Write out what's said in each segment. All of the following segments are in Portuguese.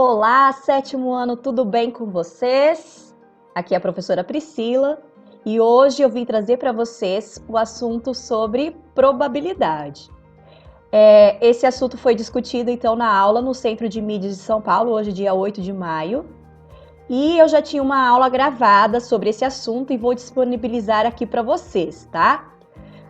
Olá, sétimo ano, tudo bem com vocês? Aqui é a professora Priscila e hoje eu vim trazer para vocês o assunto sobre probabilidade. Esse assunto foi discutido então na aula no Centro de Mídias de São Paulo, hoje dia 8 de maio. E eu já tinha uma aula gravada sobre esse assunto e vou disponibilizar aqui para vocês, tá?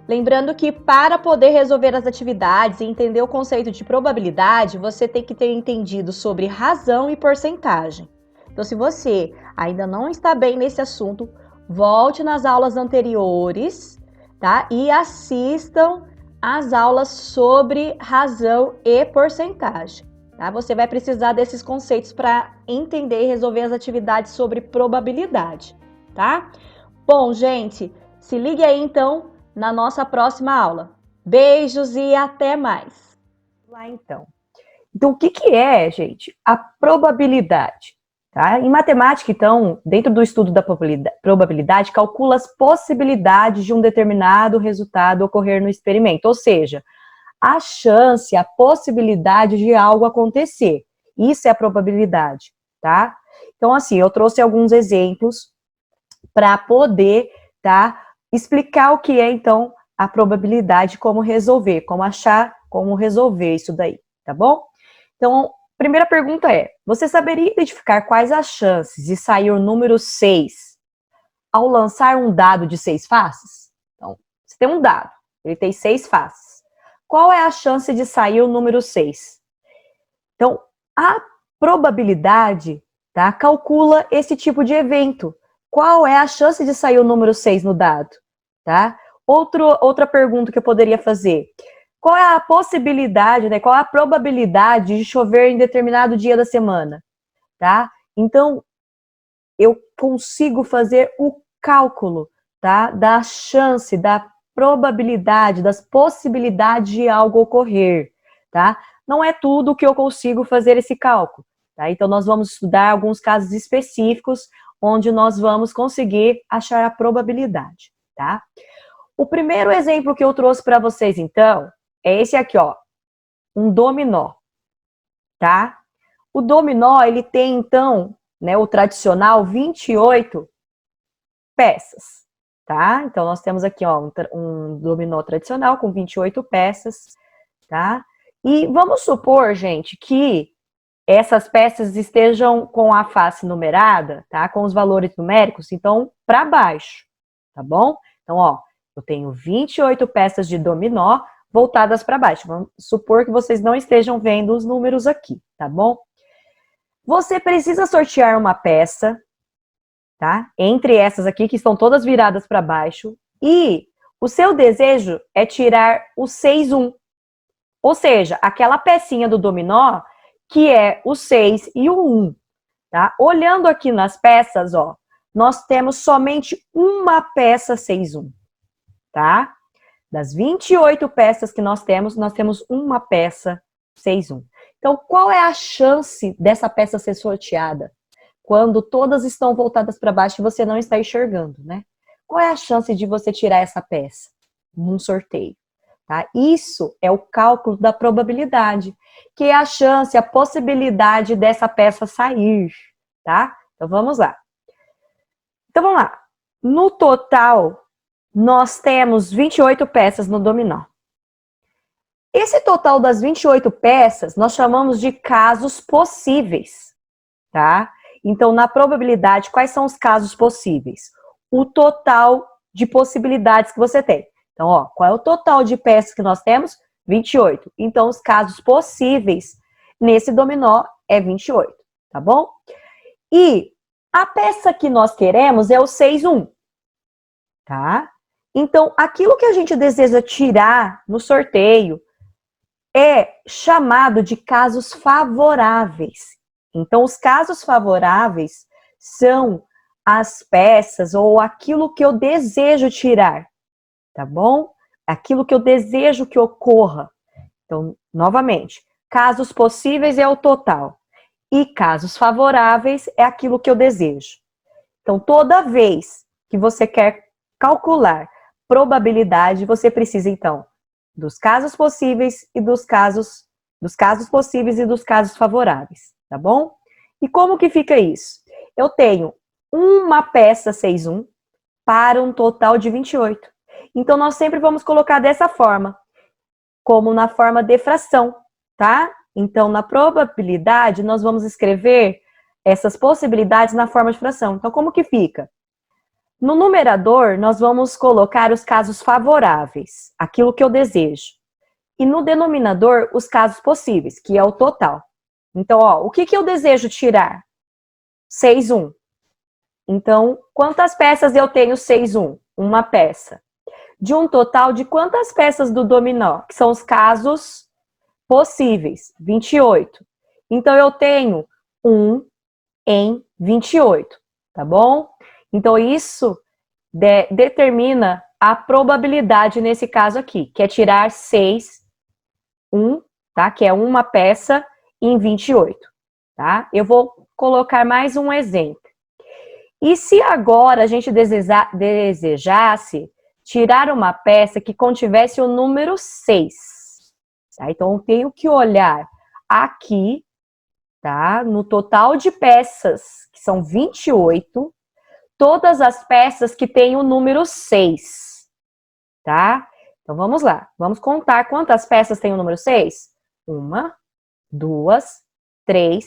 Lembrando que para poder resolver as atividades e entender o conceito de probabilidade, você tem que ter entendido sobre razão e porcentagem. Então, se você ainda não está bem nesse assunto, volte nas aulas anteriores, tá? E assistam às aulas sobre razão e porcentagem, tá? Você vai precisar desses conceitos para entender e resolver as atividades sobre probabilidade, tá? Bom, gente, se ligue aí então na nossa próxima aula. Beijos e até mais! Lá então. Então, o que é, gente, a probabilidade? Tá? Em matemática, então, dentro do estudo da probabilidade, calcula as possibilidades de um determinado resultado ocorrer no experimento, ou seja, a chance, a possibilidade de algo acontecer. Isso é a probabilidade, tá? Então, assim, eu trouxe alguns exemplos para poder, tá, explicar o que é, então, a probabilidade, como resolver, como achar, como resolver isso daí, tá bom? Então, primeira pergunta é, você saberia identificar quais as chances de sair o número 6 ao lançar um dado de 6 faces? Então, você tem um dado, ele tem 6 faces. Qual é a chance de sair o número 6? Então, a probabilidade, tá, calcula esse tipo de evento. Qual é a chance de sair o número 6 no dado? Tá? Outra pergunta que eu poderia fazer. Qual é a possibilidade, né? Qual é a probabilidade de chover em determinado dia da semana? Tá? Então, eu consigo fazer o cálculo, tá, da chance, da probabilidade, das possibilidades de algo ocorrer, tá? Não é tudo que eu consigo fazer esse cálculo, tá? Então, nós vamos estudar alguns casos específicos onde nós vamos conseguir achar a probabilidade, tá? O primeiro exemplo que eu trouxe para vocês, então, é esse aqui, ó, um dominó, tá? O dominó, ele tem, então, né, o tradicional 28 peças, tá? Então, nós temos aqui, ó, um dominó tradicional com 28 peças, tá? E vamos supor, gente, que essas peças estejam com a face numerada, tá? Com os valores numéricos, então, para baixo, tá bom? Então, ó, eu tenho 28 peças de dominó voltadas para baixo. Vamos supor que vocês não estejam vendo os números aqui, tá bom? Você precisa sortear uma peça, tá? Entre essas aqui, que estão todas viradas para baixo, e o seu desejo é tirar o 6-1. Ou seja, aquela pecinha do dominó que é o 6 e o 1, tá? Olhando aqui nas peças, ó, nós temos somente uma peça 6-1, tá? Das 28 peças que nós temos uma peça 6-1. Então, qual é a chance dessa peça ser sorteada? Quando todas estão voltadas para baixo e você não está enxergando, né? Qual é a chance de você tirar essa peça num sorteio? Tá? Isso é o cálculo da probabilidade, que é a chance, a possibilidade dessa peça sair, tá? Então, vamos lá. Então, vamos lá. No total, nós temos 28 peças no dominó. Esse total das 28 peças, nós chamamos de casos possíveis, tá? Então, na probabilidade, quais são os casos possíveis? O total de possibilidades que você tem. Então, ó, qual é o total de peças que nós temos? 28. Então, os casos possíveis nesse dominó é 28, tá bom? E a peça que nós queremos é o 6-1, tá? Então, aquilo que a gente deseja tirar no sorteio é chamado de casos favoráveis. Então, os casos favoráveis são as peças ou aquilo que eu desejo tirar, tá bom? Aquilo que eu desejo que ocorra. Então, novamente, casos possíveis é o total e casos favoráveis é aquilo que eu desejo. Então, toda vez que você quer calcular probabilidade, você precisa, então, dos casos possíveis e dos casos possíveis e dos casos favoráveis, tá bom? E como que fica isso? Eu tenho uma peça 6-1 para um total de 28. Então, nós sempre vamos colocar dessa forma, como na forma de fração, tá? Então, na probabilidade, nós vamos escrever essas possibilidades na forma de fração. Então, como que fica? No numerador, nós vamos colocar os casos favoráveis, aquilo que eu desejo. E no denominador, os casos possíveis, que é o total. Então, ó, o que eu desejo tirar? 6-1. Então, quantas peças eu tenho 6-1? Uma peça. De um total de quantas peças do dominó? Que são os casos possíveis, 28. Então, eu tenho 1 em 28, tá bom? Então, isso determina a probabilidade nesse caso aqui, que é tirar 6, 1, tá? Que é uma peça em 28, tá? Eu vou colocar mais um exemplo. E se agora a gente desejasse tirar uma peça que contivesse o número 6, tá? Então, eu tenho que olhar aqui, tá? No total de peças, que são 28, todas as peças que têm o número 6, tá? Então, vamos lá. Vamos contar quantas peças tem o número 6? 1, 2, 3,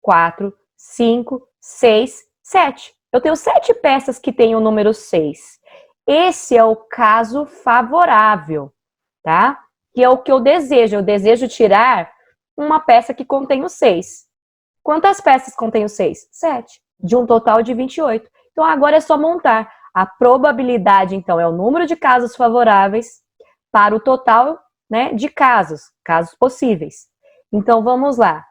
4, 5, 6, 7. Eu tenho 7 peças que têm o número 6. Esse é o caso favorável, tá? Que é o que eu desejo. Eu desejo tirar uma peça que contém o 6. Quantas peças contém o 6? 7. De um total de 28. Então, agora é só montar. A probabilidade, então, é o número de casos favoráveis para o total, né, de casos possíveis. Então, vamos lá.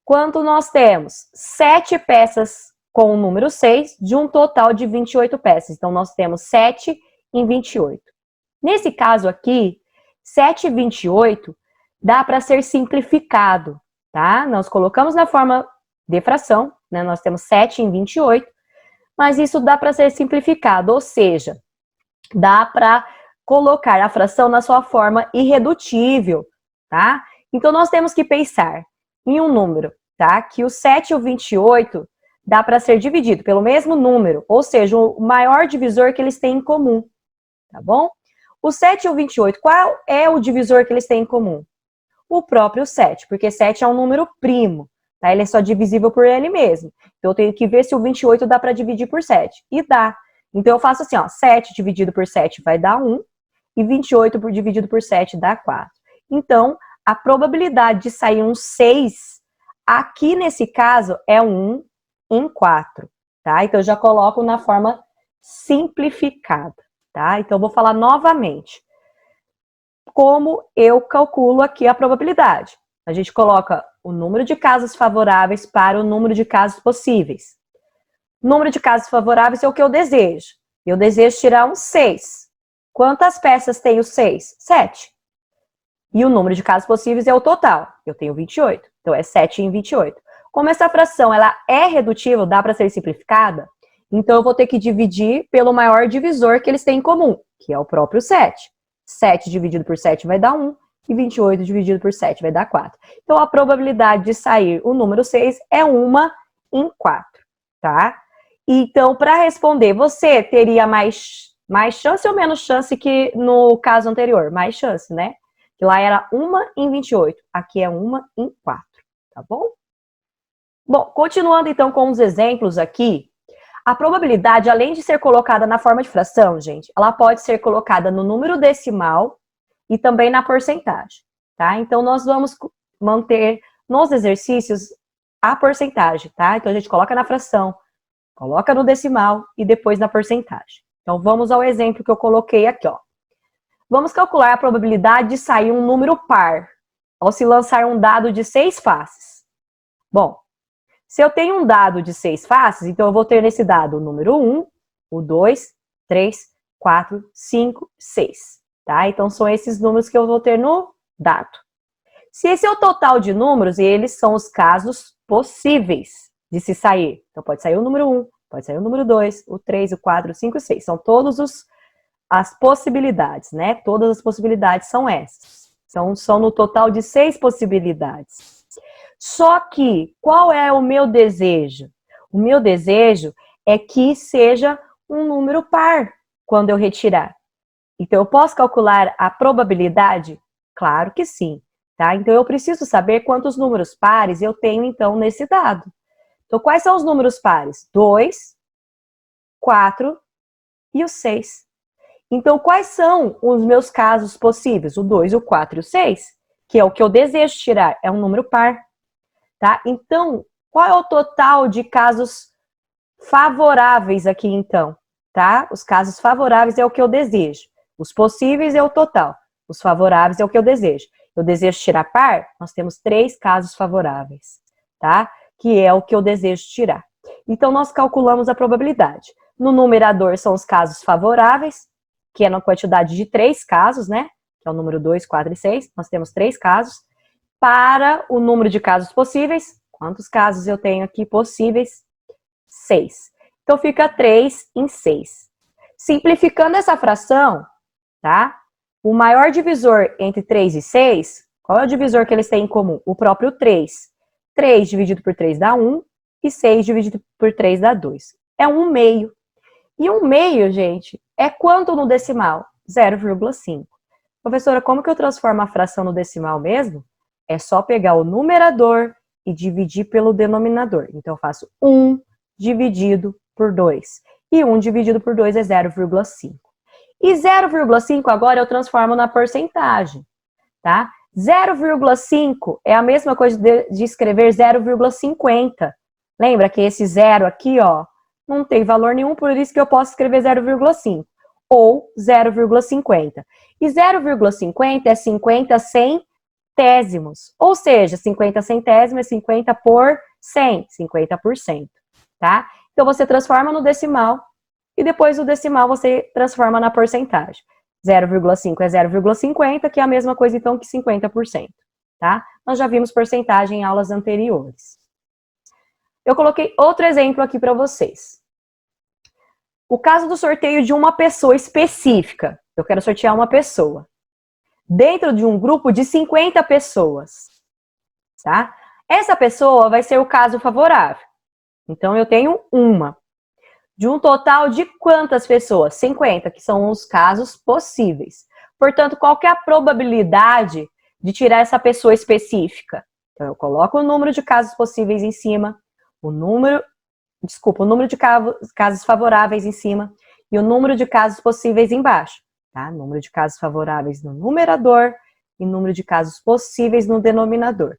Quanto nós temos? 7 peças com o número 6, de um total de 28 peças. Então, nós temos 7 em 28. Nesse caso aqui, 7 em 28 dá para ser simplificado, tá? Nós colocamos na forma de fração, né? Nós temos 7 em 28, mas isso dá para ser simplificado, ou seja, dá para colocar a fração na sua forma irredutível, tá? Então, nós temos que pensar em um número, tá? Que o 7 e o 28 dá para ser dividido pelo mesmo número, ou seja, o maior divisor que eles têm em comum, tá bom? O 7 e o 28, qual é o divisor que eles têm em comum? O próprio 7, porque 7 é um número primo, tá? Ele é só divisível por ele mesmo. Então, eu tenho que ver se o 28 dá para dividir por 7. E dá. Então, eu faço assim, ó, 7 dividido por 7 vai dar 1, e 28 dividido por 7 dá 4. Então, a probabilidade de sair um 6, aqui nesse caso, é 1 em 4, tá? Então, eu já coloco na forma simplificada, tá? Então, eu vou falar novamente. Como eu calculo aqui a probabilidade? A gente coloca o número de casos favoráveis para o número de casos possíveis. O número de casos favoráveis é o que eu desejo. Eu desejo tirar um 6. Quantas peças tem o 6? 7. E o número de casos possíveis é o total. Eu tenho 28. Então, é 7 em 28. Como essa fração ela é redutível, dá para ser simplificada, então eu vou ter que dividir pelo maior divisor que eles têm em comum, que é o próprio 7. 7 dividido por 7 vai dar 1, e 28 dividido por 7 vai dar 4. Então, a probabilidade de sair o número 6 é 1 em 4, tá? Então, para responder, você teria mais chance ou menos chance que no caso anterior? Mais chance, né? Que lá era 1 em 28, aqui é 1 em 4, tá bom? Bom, continuando então com os exemplos aqui, a probabilidade, além de ser colocada na forma de fração, gente, ela pode ser colocada no número decimal e também na porcentagem, tá? Então, nós vamos manter nos exercícios a porcentagem, tá? Então, a gente coloca na fração, coloca no decimal e depois na porcentagem. Então, vamos ao exemplo que eu coloquei aqui, ó. Vamos calcular a probabilidade de sair um número par ao se lançar um dado de 6 faces. Bom, se eu tenho um dado de 6 faces, então eu vou ter nesse dado o número 1, o 2, 3, 4, 5, 6. Tá? Então, são esses números que eu vou ter no dado. Se esse é o total de números, eles são os casos possíveis de se sair. Então, pode sair o número 1, pode sair o número 2, o 3, o 4, o 5, o 6. São todas as possibilidades, né? Todas as possibilidades são essas. Então, são no total de 6 possibilidades. Só que, qual é o meu desejo? O meu desejo é que seja um número par quando eu retirar. Então, eu posso calcular a probabilidade? Claro que sim, tá? Então, eu preciso saber quantos números pares eu tenho, então, nesse dado. Então, quais são os números pares? 2, 4 e o 6. Então, quais são os meus casos possíveis? O 2, o 4 e o 6, que é o que eu desejo tirar, é um número par, tá? Então, qual é o total de casos favoráveis aqui, então? Tá? Os casos favoráveis é o que eu desejo. Os possíveis é o total. Os favoráveis é o que eu desejo. Eu desejo tirar par? Nós temos 3 casos favoráveis, tá? Que é o que eu desejo tirar. Então, nós calculamos a probabilidade. No numerador são os casos favoráveis, que é na quantidade de 3 casos, né? Que é o número 2, 4 e 6. Nós temos 3 casos. Para o número de casos possíveis, quantos casos eu tenho aqui possíveis? 6. Então, fica 3 em 6. Simplificando essa fração, tá? O maior divisor entre 3 e 6, qual é o divisor que eles têm em comum? O próprio 3. 3 dividido por 3 dá 1 e 6 dividido por 3 dá 2. É 1/2. E 1/2, gente, é quanto no decimal? 0,5. Professora, como que eu transformo a fração no decimal mesmo? É só pegar o numerador e dividir pelo denominador. Então, eu faço 1 dividido por 2. E 1 dividido por 2 é 0,5. E 0,5 agora eu transformo na porcentagem, tá? 0,5 é a mesma coisa de escrever 0,50. Lembra que esse zero aqui, ó, não tem valor nenhum, por isso que eu posso escrever 0,5 ou 0,50. E 0,50 é 50 centésimos, ou seja, 50 centésimos é 50 por 100, 50%, tá? Então, você transforma no decimal e depois o decimal você transforma na porcentagem. 0,5 é 0,50, que é a mesma coisa, então, que 50%, tá? Nós já vimos porcentagem em aulas anteriores. Eu coloquei outro exemplo aqui para vocês. O caso do sorteio de uma pessoa específica. Eu quero sortear uma pessoa. Dentro de um grupo de 50 pessoas, tá? Essa pessoa vai ser o caso favorável. Então, eu tenho uma. De um total de quantas pessoas? 50, que são os casos possíveis. Portanto, qual que é a probabilidade de tirar essa pessoa específica? Então, eu coloco o número de casos possíveis em cima, o número de casos favoráveis em cima e o número de casos possíveis embaixo, tá? Número de casos favoráveis no numerador e número de casos possíveis no denominador.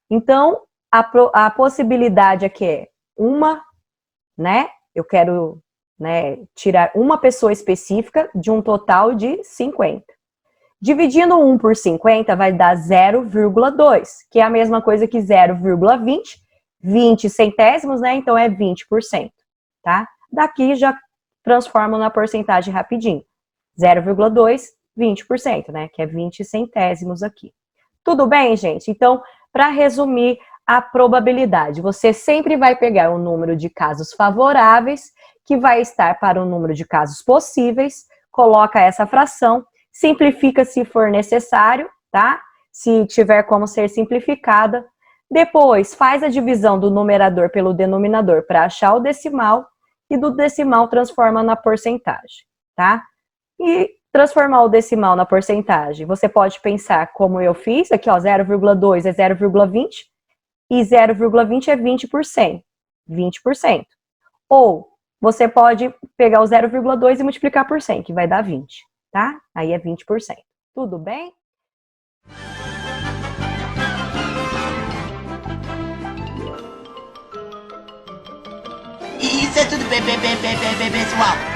Então, a possibilidade aqui é uma, né? Eu quero, né, tirar uma pessoa específica de um total de 50. Dividindo 1 por 50 vai dar 0,2, que é a mesma coisa que 0,20, 20 centésimos, né? Então é 20%, tá? Daqui já transformo na porcentagem rapidinho. 0,2, 20%, né? Que é 20 centésimos aqui. Tudo bem, gente? Então, para resumir a probabilidade, você sempre vai pegar o número de casos favoráveis, que vai estar para o número de casos possíveis, coloca essa fração, simplifica se for necessário, tá? Se tiver como ser simplificada. Depois, faz a divisão do numerador pelo denominador para achar o decimal e do decimal transforma na porcentagem, tá? E transformar o decimal na porcentagem, você pode pensar como eu fiz, aqui ó, 0,2 é 0,20 e 0,20 é 20%, 20%. Ou você pode pegar o 0,2 e multiplicar por 100, que vai dar 20, tá? Aí é 20%. Tudo bem? Isso é tudo bem, pessoal.